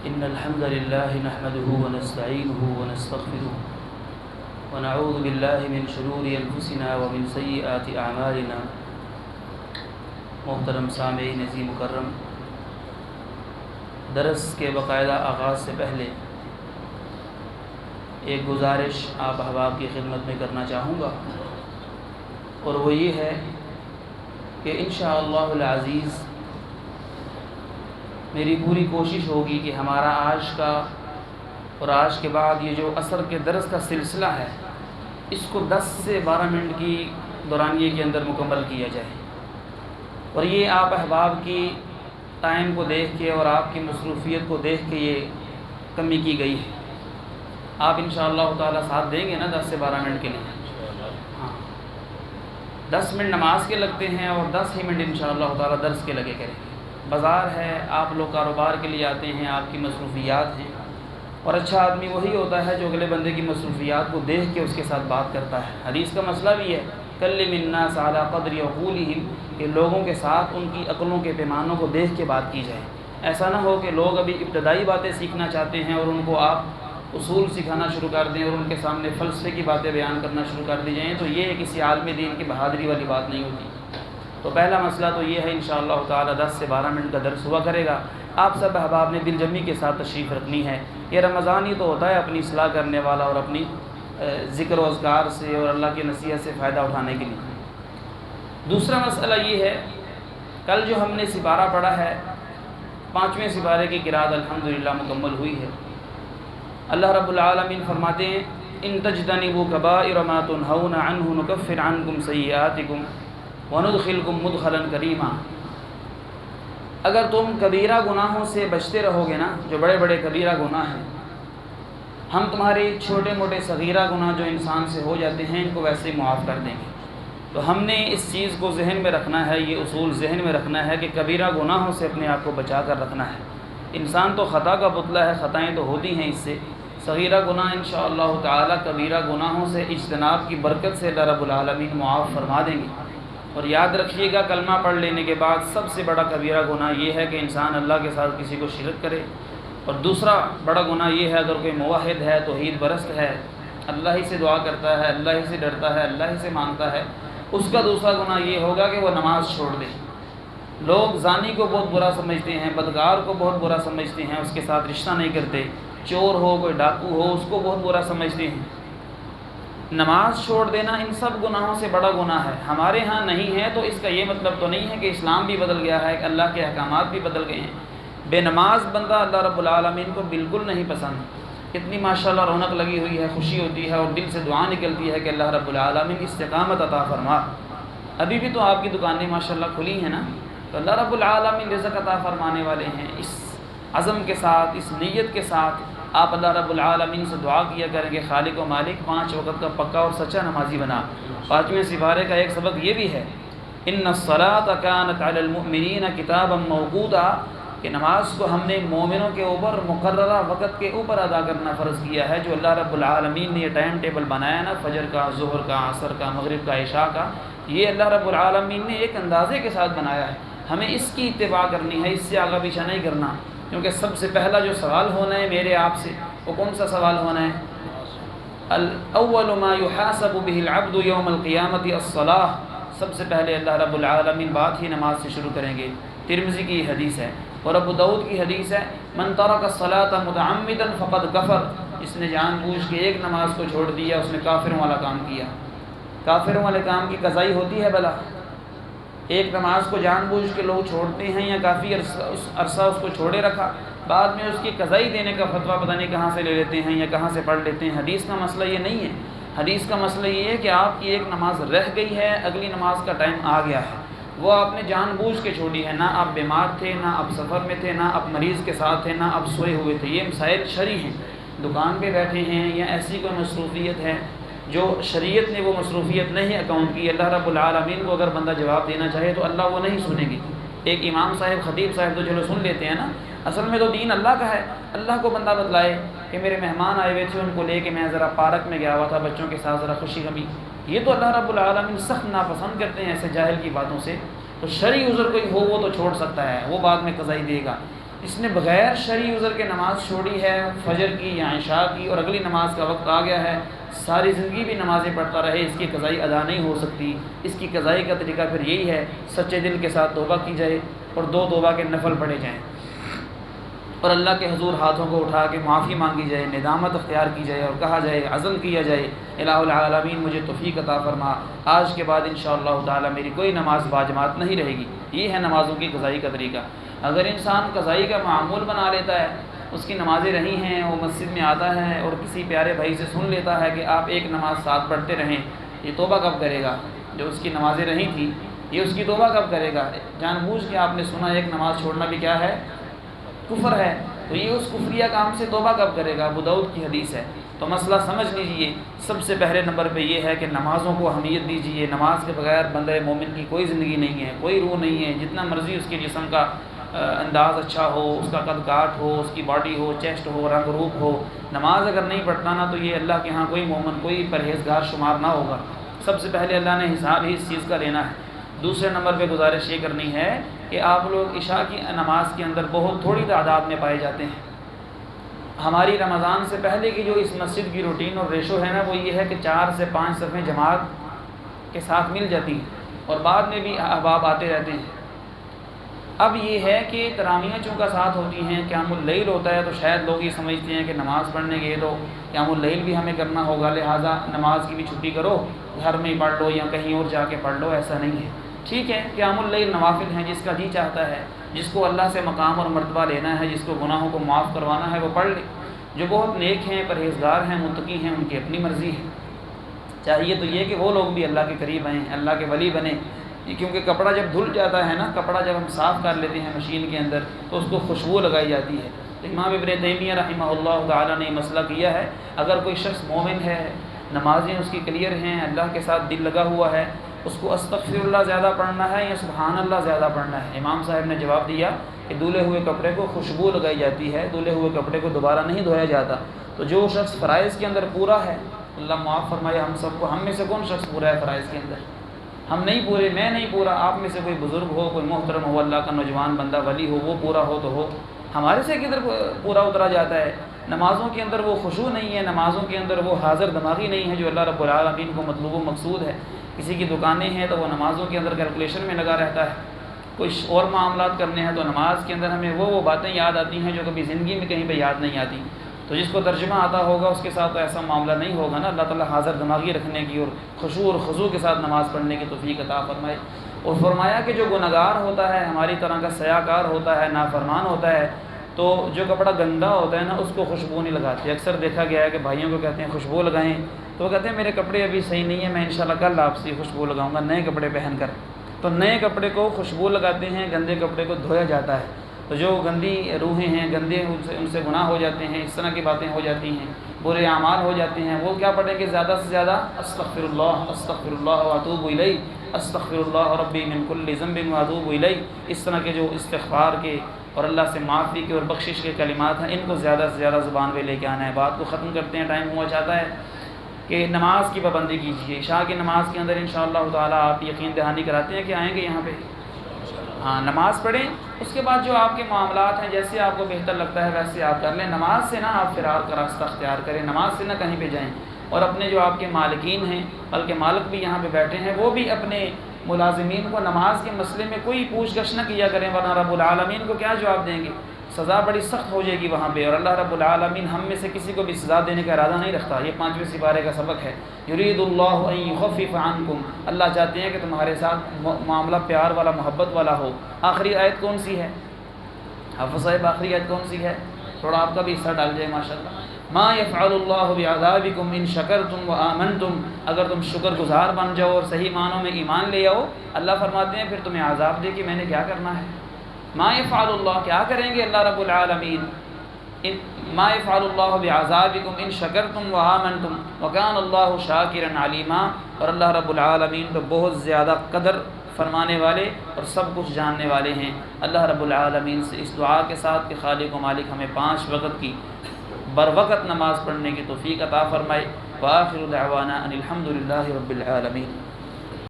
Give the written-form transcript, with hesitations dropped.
إن الحمد لله نحمده ونستعينه ونستغفره ونعوذ بالله من شرور أنفسنا ومن سيئات أعمالنا۔ محترم سامعین عزیز مکرم، درس کے باقاعدہ آغاز سے پہلے ایک گزارش آپ احباب کی خدمت میں کرنا چاہوں گا، اور وہ یہ ہے کہ انشاءاللہ العزیز میری پوری کوشش ہوگی کہ ہمارا آج کا اور آج کے بعد یہ جو عصر کے درس کا سلسلہ ہے، اس کو 10 سے 12 منٹ کی دورانیے کے اندر مکمل کیا جائے، اور یہ آپ احباب کی ٹائم کو دیکھ کے اور آپ کی مصروفیت کو دیکھ کے یہ کمی کی گئی ہے۔ آپ انشاءاللہ تعالی ساتھ دیں گے نا 10 سے 12 منٹ کے لیے؟ ہاں، 10 منٹ نماز کے لگتے ہیں اور 10 ہی منٹ انشاءاللہ تعالی درس کے لگے کریں گے۔ بازار ہے، آپ لوگ کاروبار کے لیے آتے ہیں، آپ کی مصروفیات ہیں، اور اچھا آدمی وہی ہوتا ہے جو اگلے بندے کی مصروفیات کو دیکھ کے اس کے ساتھ بات کرتا ہے۔ حدیث کا مسئلہ بھی ہے، کلم الناس علی قدر عقولہم، کہ لوگوں کے ساتھ ان کی عقلوں کے پیمانوں کو دیکھ کے بات کی جائے۔ ایسا نہ ہو کہ لوگ ابھی ابتدائی باتیں سیکھنا چاہتے ہیں اور ان کو آپ اصول سکھانا شروع کر دیں اور ان کے سامنے فلسفے کی باتیں بیان کرنا شروع کر دی جائیں، تو یہ کسی عالم دین کی بہادری والی بات نہیں ہوتی۔ تو پہلا مسئلہ تو یہ ہے، انشاءاللہ تعالی 10 سے 12 منٹ کا درس ہوا کرے گا۔ آپ سب احباب نے دل جمی کے ساتھ تشریف رکھنی ہے۔ یہ رمضان ہی تو ہوتا ہے اپنی اصلاح کرنے والا اور اپنی ذکر و اذکار سے اور اللہ کی نصیحت سے فائدہ اٹھانے کے لیے۔ دوسرا مسئلہ یہ ہے، کل جو ہم نے سپارہ پڑھا ہے، 5ویں سپارے کی قرأت الحمدللہ مکمل ہوئی ہے۔ اللہ رب العالمین فرماتے ہیں، ان تجتنبوا کبائر ما تنہون عنہ نکفر عنکم سیئاتکم وندخلکم مدخلا کریما۔ اگر تم کبیرہ گناہوں سے بچتے رہو گے نا، جو بڑے بڑے کبیرہ گناہ ہیں، ہم تمہارے چھوٹے موٹے صغیرہ گناہ جو انسان سے ہو جاتے ہیں ان کو ویسے ہی معاف کر دیں گے۔ تو ہم نے اس چیز کو ذہن میں رکھنا ہے، یہ اصول ذہن میں رکھنا ہے کہ کبیرہ گناہوں سے اپنے آپ کو بچا کر رکھنا ہے۔ انسان تو خطا کا پتلا ہے، خطائیں تو ہوتی ہیں اس سے۔ صغیرہ گناہ انشاءاللہ تعالی کبیرہ گناہوں سے اجتناب کی برکت سے اللہ رب العالمین معاف فرما دیں گے۔ اور یاد رکھیے گا، کلمہ پڑھ لینے کے بعد سب سے بڑا کبیرہ گناہ یہ ہے کہ انسان اللہ کے ساتھ کسی کو شرک کرے، اور دوسرا بڑا گناہ یہ ہے اگر کوئی موحد ہے، توحید پرست ہے، اللہ ہی سے دعا کرتا ہے، اللہ ہی سے ڈرتا ہے، اللہ ہی سے مانگتا ہے، اس کا دوسرا گناہ یہ ہوگا کہ وہ نماز چھوڑ دے۔ لوگ زانی کو بہت برا سمجھتے ہیں، بدکار کو بہت برا سمجھتے ہیں، اس کے ساتھ رشتہ نہیں کرتے، چور ہو، کوئی ڈاکو ہو، اس کو بہت برا سمجھتے ہیں۔ نماز چھوڑ دینا ان سب گناہوں سے بڑا گناہ ہے۔ ہمارے ہاں نہیں ہے تو اس کا یہ مطلب تو نہیں ہے کہ اسلام بھی بدل گیا ہے، کہ اللہ کے احکامات بھی بدل گئے ہیں۔ بے نماز بندہ اللہ رب العالمین کو بالکل نہیں پسند۔ اتنی ماشاءاللہ رونق لگی ہوئی ہے، خوشی ہوتی ہے اور دل سے دعا نکلتی ہے کہ اللہ رب العالمین استقامت عطا فرما۔ ابھی بھی تو آپ کی دکانیں ماشاءاللہ کھلی ہیں نا، تو اللہ رب العالمین رزق عطا فرمانے والے ہیں۔ اس عزم کے ساتھ، اس نیت کے ساتھ آپ اللہ رب العالمین سے دعا کیا کریں کہ خالق و مالک 5 وقت کا پکا اور سچا نمازی بنا۔ 5ویں سپارے کا ایک سبق یہ بھی ہے، ان الصلاۃ کانت علی المؤمنین کتابا موقوتا، کہ نماز کو ہم نے مومنوں کے اوپر مقررہ وقت کے اوپر ادا کرنا فرض کیا ہے۔ جو اللہ رب العالمین نے یہ ٹائم ٹیبل بنایا نا، فجر کا، ظہر کا، عصر کا، مغرب کا، عشاء کا، یہ اللہ رب العالمین نے ایک اندازے کے ساتھ بنایا ہے۔ ہمیں اس کی اتباع کرنی ہے، اس سے آگا پیچھا نہیں کرنا، کیونکہ سب سے پہلا جو سوال ہونا ہے میرے آپ سے، وہ کون سا سوال ہونا ہے؟ اول ما یحاسب به العبد یوم القیامت الصلاۃ۔ سب سے پہلے اللہ رب العالمین بات ہی نماز سے شروع کریں گے۔ ترمذی کی حدیث ہے اور ابو داؤد کی حدیث ہے، من ترک الصلاۃ متعمدا فقد کفر، جس نے جان بوجھ کے ایک نماز کو چھوڑ دیا اس نے کافروں والا کام کیا۔ کافروں والے کام کی قضائی ہوتی ہے بلا؟ ایک نماز کو جان بوجھ کے لوگ چھوڑتے ہیں، یا کافی عرصہ اس کو چھوڑے رکھا، بعد میں اس کی قضائی دینے کا فتویٰ پتہ نہیں کہاں سے لے لیتے ہیں یا کہاں سے پڑھ لیتے ہیں۔ حدیث کا مسئلہ یہ نہیں ہے۔ حدیث کا مسئلہ یہ ہے کہ آپ کی ایک نماز رہ گئی ہے، اگلی نماز کا ٹائم آ گیا ہے، وہ آپ نے جان بوجھ کے چھوڑی ہے، نہ آپ بیمار تھے، نہ آپ سفر میں تھے، نہ آپ مریض کے ساتھ تھے، نہ آپ سوئے ہوئے تھے۔ یہ مسائل شرعی ہیں، دکان پہ بیٹھے ہیں یا ایسی کوئی مصروفیت ہے جو شریعت نے وہ مصروفیت نہیں اکاؤنٹ کی، اللہ رب العالمین کو اگر بندہ جواب دینا چاہے تو اللہ وہ نہیں سنیں گے۔ ایک امام صاحب، خطیب صاحب تو چلو سن لیتے ہیں نا، اصل میں تو دین اللہ کا ہے۔ اللہ کو بندہ بتلائے کہ میرے مہمان آئے ہوئے تھے، ان کو لے کے میں ذرا پارک میں گیا ہوا تھا بچوں کے ساتھ، ذرا خوشی غمی، یہ تو اللہ رب العالمین سخت ناپسند کرتے ہیں ایسے جاہل کی باتوں سے۔ تو شرعی عذر کوئی ہو وہ تو چھوڑ سکتا ہے، وہ بعد میں قضائی دے گا۔ جس نے بغیر شرعی عذر کے نماز چھوڑی ہے، فجر کی یا عشاء کی، اور اگلی نماز کا وقت آ گیا ہے، ساری زندگی بھی نمازیں پڑھتا رہے، اس کی قضائی ادا نہیں ہو سکتی۔ اس کی قضائی کا طریقہ پھر یہی ہے، سچے دل کے ساتھ توبہ کی جائے اور 2 توبہ کے نفل پڑھے جائیں، اور اللہ کے حضور ہاتھوں کو اٹھا کے معافی مانگی جائے، ندامت اختیار کی جائے، اور کہا جائے، عزم کیا جائے، الہ العالمین مجھے توفیق عطا فرما، آج کے بعد انشاءاللہ تعالی میری کوئی نماز باجماعت نہیں رہے گی۔ یہ ہے نمازوں کی قضائی کا طریقہ۔ اگر انسان قضائی کا معمول بنا لیتا ہے، اس کی نمازیں رہی ہیں، وہ مسجد میں آتا ہے اور کسی پیارے بھائی سے سن لیتا ہے کہ آپ ایک نماز ساتھ پڑھتے رہیں، یہ توبہ کب کرے گا؟ جو اس کی نمازیں رہی تھیں یہ اس کی توبہ کب کرے گا؟ جان بوجھ کے آپ نے سنا ایک نماز چھوڑنا بھی کیا ہے؟ کفر ہے، تو یہ اس کفریہ کام سے توبہ کب کرے گا؟ ابو داؤد کی حدیث ہے۔ تو مسئلہ سمجھ لیجئے، سب سے پہلے نمبر پہ یہ ہے کہ نمازوں کو اہمیت دیجئے۔ نماز کے بغیر بندہ مومن کی کوئی زندگی نہیں ہے، کوئی روح نہیں ہے، جتنا مرضی اس کے جسم کا انداز اچھا ہو، اس کا قد کاٹ ہو، اس کی باڈی ہو، چیسٹ ہو، رنگ روپ ہو، نماز اگر نہیں پڑھتا نا تو یہ اللہ کے ہاں کوئی مومن، کوئی پرہیزگار شمار نہ ہوگا۔ سب سے پہلے اللہ نے حساب ہی اس چیز کا لینا ہے۔ دوسرے نمبر پہ گزارش یہ کرنی ہے کہ آپ لوگ عشاء کی نماز کے اندر بہت تھوڑی تعداد میں پائے جاتے ہیں۔ ہماری رمضان سے پہلے کی جو اس مسجد کی روٹین اور ریشو ہے نا، وہ یہ ہے کہ 4 سے 5 صفیں جماعت کے ساتھ مل جاتی ہیں، اور بعد میں بھی احباب آتے رہتے ہیں۔ اب یہ ہے کہ تراویحیں چونکہ ساتھ ہوتی ہیں، قیام اللیل ہوتا ہے، تو شاید لوگ یہ سمجھتے ہیں کہ نماز پڑھنے گئے تو قیام اللیل بھی ہمیں کرنا ہوگا، لہٰذا نماز کی بھی چھٹی کرو، گھر میں ہی پڑھ لو یا کہیں اور جا کے پڑھ لو۔ ایسا نہیں ہے، ٹھیک ہے، قیام اللیل نوافل ہیں، جس کا جی چاہتا ہے، جس کو اللہ سے مقام اور مرتبہ لینا ہے، جس کو گناہوں کو معاف کروانا ہے، وہ پڑھ لے۔ جو بہت نیک ہیں، پرہیزگار ہیں، متقی ہیں، ان کی اپنی مرضی ہے۔ چاہیے تو یہ کہ وہ لوگ بھی اللہ کے قریب آئیں، اللہ کے ولی بنیں، کیونکہ کپڑا جب دھل جاتا ہے نا، کپڑا جب ہم صاف کر لیتے ہیں مشین کے اندر تو اس کو خوشبو لگائی جاتی ہے۔ امام ابن تیمیہ رحمہ اللہ تعالیٰ نے مسئلہ کیا ہے، اگر کوئی شخص مومن ہے، نمازیں اس کی کلیئر ہیں، اللہ کے ساتھ دل لگا ہوا ہے، اس کو استغفر اللہ زیادہ پڑھنا ہے یا سبحان اللہ زیادہ پڑھنا ہے؟ امام صاحب نے جواب دیا کہ دھلے ہوئے کپڑے کو خوشبو لگائی جاتی ہے، دھلے ہوئے کپڑے کو دوبارہ نہیں دھویا جاتا۔ تو جو شخص فرائض کے اندر پورا ہے، اللہ معاف فرمائے ہم سب کو، ہم میں سے کون شخص پورا ہے فرائض کے اندر؟ ہم نہیں پورے، میں نہیں پورا، آپ میں سے کوئی بزرگ ہو، کوئی محترم ہو، اللہ کا نوجوان بندہ ولی ہو، وہ پورا ہو تو ہو، ہمارے سے کدھر پورا اترا جاتا ہے؟ نمازوں کے اندر وہ خشوع نہیں ہے، نمازوں کے اندر وہ حاضر دماغی نہیں ہے جو اللہ رب العالمین کو مطلوب و مقصود ہے۔ کسی کی دکانیں ہیں تو وہ نمازوں کے اندر کیلکولیشن میں لگا رہتا ہے، کچھ اور معاملات کرنے ہیں تو نماز کے اندر ہمیں وہ باتیں یاد آتی ہیں جو کبھی زندگی میں کہیں پہ یاد نہیں آتی۔ تو جس کو ترجمہ آتا ہوگا اس کے ساتھ تو ایسا معاملہ نہیں ہوگا نا۔ اللہ تعالیٰ حاضر دماغی رکھنے کی اور خشوع اور خضوع کے ساتھ نماز پڑھنے کی توفیق عطا فرمائے۔ اور فرمایا کہ جو گنہگار ہوتا ہے، ہماری طرح کا سیاہ کار ہوتا ہے، نافرمان ہوتا ہے، تو جو کپڑا گندا ہوتا ہے نا اس کو خوشبو نہیں لگاتے۔ اکثر دیکھا گیا ہے کہ بھائیوں کو کہتے ہیں خوشبو لگائیں، تو وہ کہتے ہیں میرے کپڑے ابھی صحیح نہیں ہیں، میں انشاءاللہ کل آپ سے خوشبو لگاؤں گا نئے کپڑے پہن کر۔ تو نئے کپڑے کو خوشبو لگاتے ہیں، گندے کپڑے کو دھویا جاتا ہے۔ تو جو گندی روحیں ہیں، گندے ان سے گناہ ہو جاتے ہیں، اس طرح کی باتیں ہو جاتی ہیں، برے اعمال ہو جاتے ہیں، وہ کیا پڑھیں گے زیادہ سے زیادہ؟ استغفر اللہ واتوب الیہ، استغفر اللہ ربی من کل ذنب واتوب الیہ۔ اس طرح کے جو استغفار کے اور اللہ سے معافی کے اور بخشش کے کلمات ہیں، ان کو زیادہ سے زیادہ زبان پہ لے کے آنا ہے۔ بات کو ختم کرتے ہیں، ٹائم ہوا چاہتا ہے کہ نماز کی پابندی کیجیے۔ عشاء کی نماز کے اندر انشاءاللہ تعالیٰ آپ یقین دہانی کراتے ہیں کہ آئیں گے یہاں پہ؟ ہاں، نماز پڑھیں، اس کے بعد جو آپ کے معاملات ہیں جیسے آپ کو بہتر لگتا ہے ویسے آپ کر لیں۔ نماز سے نہ آپ فرار کا راستہ اختیار کریں، نماز سے نہ کہیں پہ جائیں، اور اپنے جو آپ کے مالکین ہیں، بلکہ مالک بھی یہاں پہ بیٹھے ہیں، وہ بھی اپنے ملازمین کو نماز کے مسئلے میں کوئی پوچھ گچھ نہ کیا کریں، ورنہ رب العالمین کو کیا جواب دیں گے؟ سزا بڑی سخت ہو جائے گی وہاں پہ، اور اللہ رب العالمین ہم میں سے کسی کو بھی سزا دینے کا ارادہ نہیں رکھتا۔ یہ 5ویں سپارے کا سبق ہے، یرید اللہ ان یخفف عنکم، اللہ چاہتے ہیں کہ تمہارے ساتھ معاملہ پیار والا، محبت والا ہو۔ آخری آیت کون سی ہے حافظ صاحب؟ آخری آیت کون سی ہے؟ تھوڑا آپ کا بھی حصہ ڈال جائے ماشاءاللہ۔ ما یفعل اللہ بعذابکم ان شکرتم وآمنتم، اگر تم شکر گزار بن جاؤ اور صحیح معنوں میں ایمان لے آؤ، اللہ فرماتے ہیں پھر تمہیں عذاب دے کہ میں نے کیا کرنا ہے۔ ما یفعل اللہ، کیا کریں گے اللہ رب العالمین؟ ما یفعل اللہ بعذابکم ان شکرتم وآمنتم وکان اللہ شاکرا علیما، اور اللہ رب العالمین تو بہت زیادہ قدر فرمانے والے اور سب کچھ جاننے والے ہیں۔ اللہ رب العالمین سے اس دعا کے ساتھ کہ خالق و مالک ہمیں 5 وقت کی بر وقت نماز پڑھنے کی توفیق عطا فرمائے۔ وآخر دعوانا ان الحمد للہ رب العالمین۔